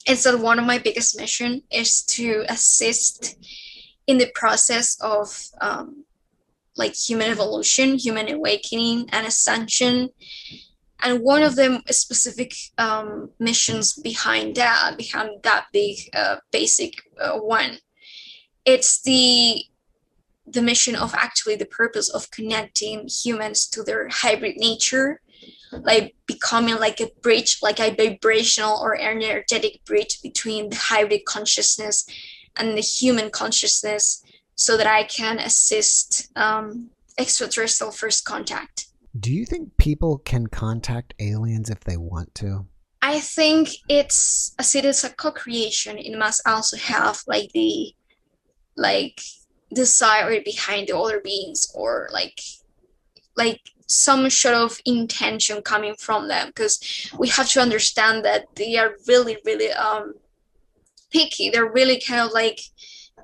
it's that one of my biggest mission is to assist in the process of like human evolution, human awakening, and ascension. And one of the specific missions behind that big basic one, it's the mission of actually the purpose of connecting humans to their hybrid nature, like becoming like a bridge, like a vibrational or energetic bridge between the hybrid consciousness and the human consciousness, so that I can assist extraterrestrial first contact. Do you think people can contact aliens if they want to? I think as it is a co-creation, it must also have like the desire behind the other beings, or like some sort of intention coming from them, because we have to understand that they are really picky. They're really kind of like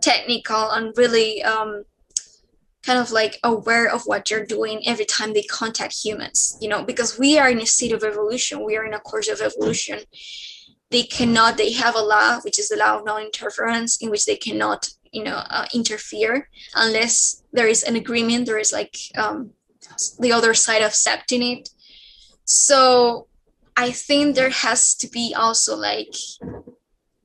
technical and really kind of like aware of what they're doing every time they contact humans, because we are in a state of evolution, we are in a course of evolution. They have a law, which is the law of non-interference, in which they cannot interfere unless there is an agreement, there is like the other side accepting it. So I think there has to be also like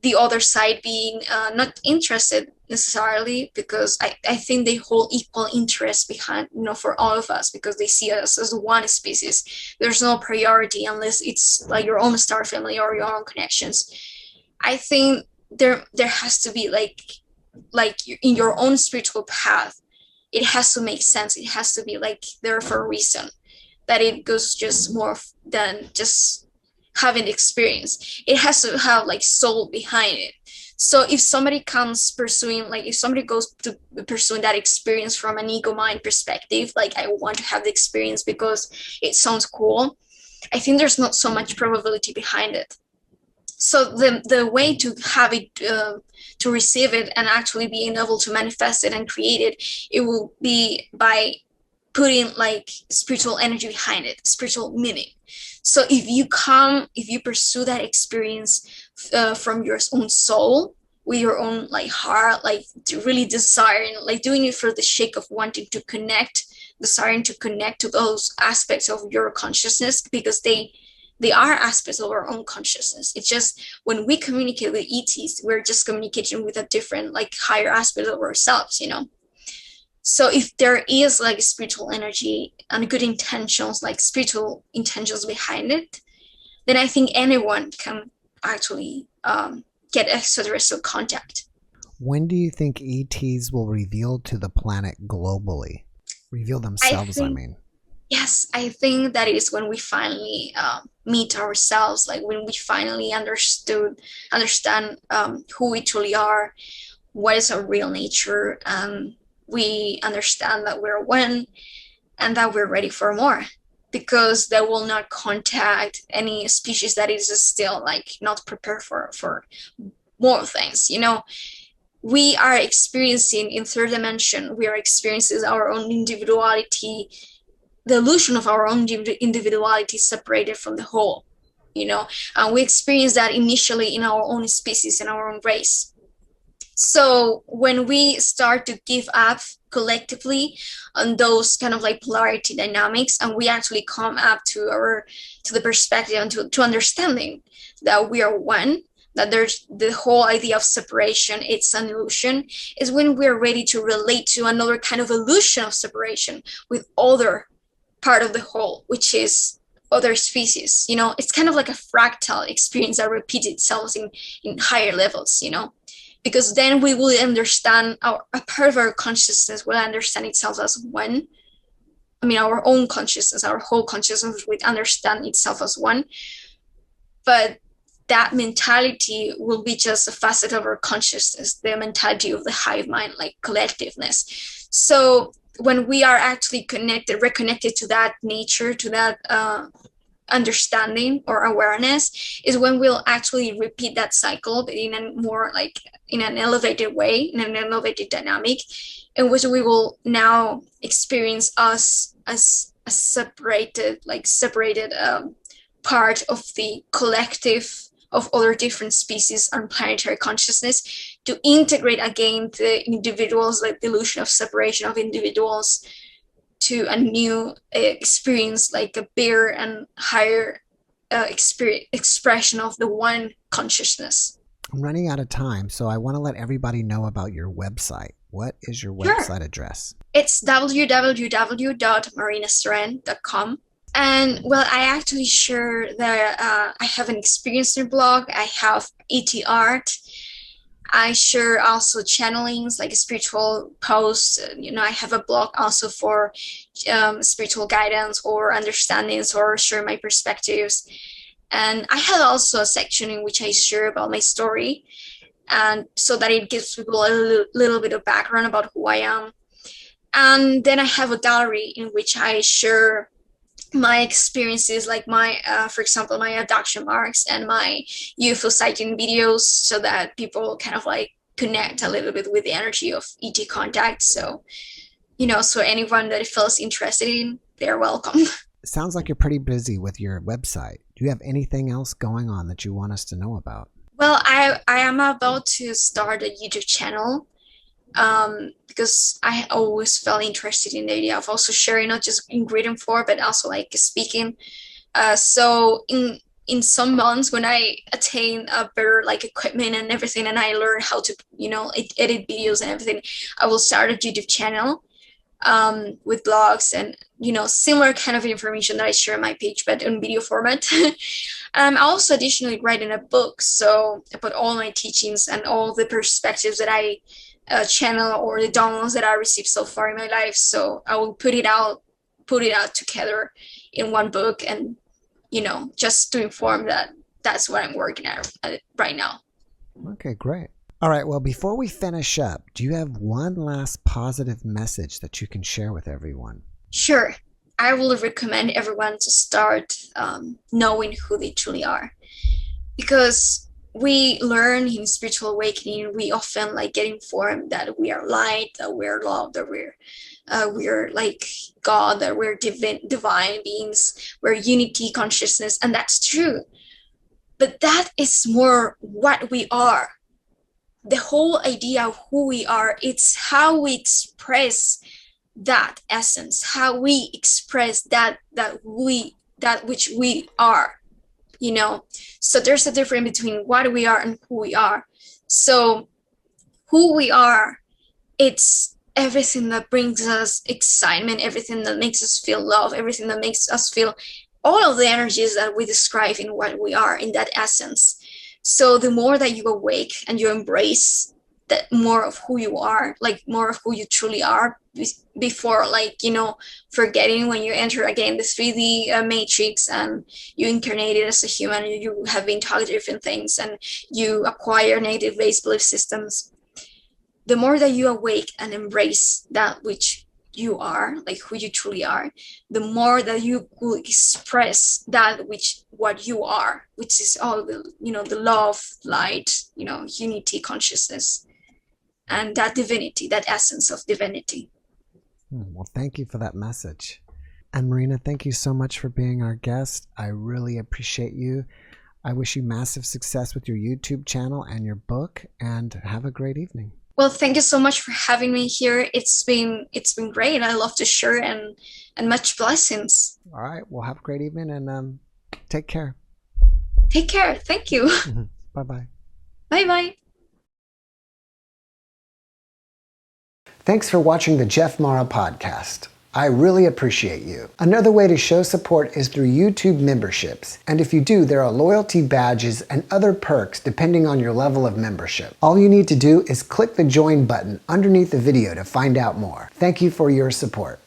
the other side being not interested necessarily, because I think they hold equal interest behind, for all of us, because they see us as one species. There's no priority unless it's like your own star family or your own connections. I think there has to be like in your own spiritual path, it has to make sense. It has to be like there for a reason. that it goes just more than just having the experience. It has to have like soul behind it. So if somebody comes pursuing, like if somebody goes to pursuing that experience from an ego mind perspective, like I want to have the experience because it sounds cool, I think there's not so much probability behind it. So the way to have it, to receive it and actually being able to manifest it and create it, it will be by putting like spiritual energy behind it, spiritual meaning. So if you pursue that experience from your own soul, with your own like heart, like really desiring, like doing it for the sake of wanting to connect, desiring to connect to those aspects of your consciousness, because they are aspects of our own consciousness. It's just when we communicate with ETs, we're just communicating with a different, like higher aspect of ourselves, you know? So if there is like spiritual energy and good intentions, like spiritual intentions behind it, then I think anyone can actually get extraterrestrial contact. When do you think ETs will reveal to the planet globally? Reveal themselves, I mean. Yes, I think that is when we finally meet ourselves, like when we finally understand who we truly are, what is our real nature, we understand that we're one and that we're ready for more, because they will not contact any species that is still like not prepared for more things, you know. We are experiencing in third dimension, we are experiencing our own individuality, the illusion of our own individuality separated from the whole, you know, and we experience that initially in our own species, in our own race. So when we start to give up collectively on those kind of like polarity dynamics, and we actually come up to the perspective and to understanding that we are one, that there's the whole idea of separation, it's an illusion, is when we're ready to relate to another kind of illusion of separation with other part of the whole, which is other species. You know, it's kind of like a fractal experience that repeats itself in higher levels, you know, because then we will understand a part of our consciousness will understand itself as one. I mean, our own consciousness, our whole consciousness will understand itself as one. But that mentality will be just a facet of our consciousness, the mentality of the hive mind, like collectiveness. So when we are actually reconnected to that nature, to that understanding or awareness, is when we'll actually repeat that cycle, but in a more like in an elevated way, in an elevated dynamic, in which we will now experience us as a separated part of the collective of other different species and planetary consciousness, to integrate again the individuals, like the illusion of separation of individuals, to a new experience, like a bigger and higher expression of the one consciousness. I'm running out of time, so I want to let everybody know about your website. What is your website address? It's www.marinaseren.com. And well, I actually share that I have an experience in blog. I have ET art. I share also channelings, like spiritual posts. You know, I have a blog also for spiritual guidance or understandings, or share my perspectives. And I have also a section in which I share about my story, and so that it gives people a little bit of background about who I am. And then I have a gallery in which I share my experiences, like my, for example, my abduction marks and my UFO sighting videos, so that people kind of like connect a little bit with the energy of ET contact. So, you know, so anyone that feels interested in, they're welcome. Sounds like you're pretty busy with your website. Do you have anything else going on that you want us to know about? Well, I am about to start a YouTube channel. Because I always felt interested in the idea of also sharing, not just in written form, but also like speaking. So in some months, when I attain a better like equipment and everything, and I learn how to, you know, edit videos and everything, I will start a YouTube channel with blogs and, you know, similar kind of information that I share on my page, but in video format. I'm also additionally writing a book, so I put all my teachings and all the perspectives that I channel, or the downloads that I received so far in my life. So I will put it out together in one book, and just to inform that that's what I'm working at right now. Okay, great. All right, well, before we finish up, do you have one last positive message that you can share with everyone? Sure. I will recommend everyone to start knowing who they truly are, because we learn in spiritual awakening, we often get informed that we are light, that we're love, that we're like God, that we're divine beings, we're unity consciousness, and that's true. But that is more what we are. The whole idea of who we are, it's how we express that essence, how we express that which we are. So there's a difference between what we are and who we are. So who we are, it's everything that brings us excitement, everything that makes us feel love, everything that makes us feel all of the energies that we describe in what we are, in that essence. So the more that you awake and you embrace that more of who you are, more of who you truly are, before forgetting when you enter again the 3D matrix and you incarnated as a human, you have been taught different things and you acquire negative based belief systems. The more that you awake and embrace that which you are, who you truly are, the more that you will express that what you are, which is all the love, light, unity, consciousness, and that divinity, that essence of divinity. Well, thank you for that message. And Marina, thank you so much for being our guest. I really appreciate you. I wish you massive success with your YouTube channel and your book, and have a great evening. Well, thank you so much for having me here. It's been great. I love to share, and much blessings. All right. Well, have a great evening, and take care. Take care. Thank you. Bye-bye. Bye-bye. Thanks for watching the JeffMara podcast. I really appreciate you. Another way to show support is through YouTube memberships. And if you do, there are loyalty badges and other perks depending on your level of membership. All you need to do is click the join button underneath the video to find out more. Thank you for your support.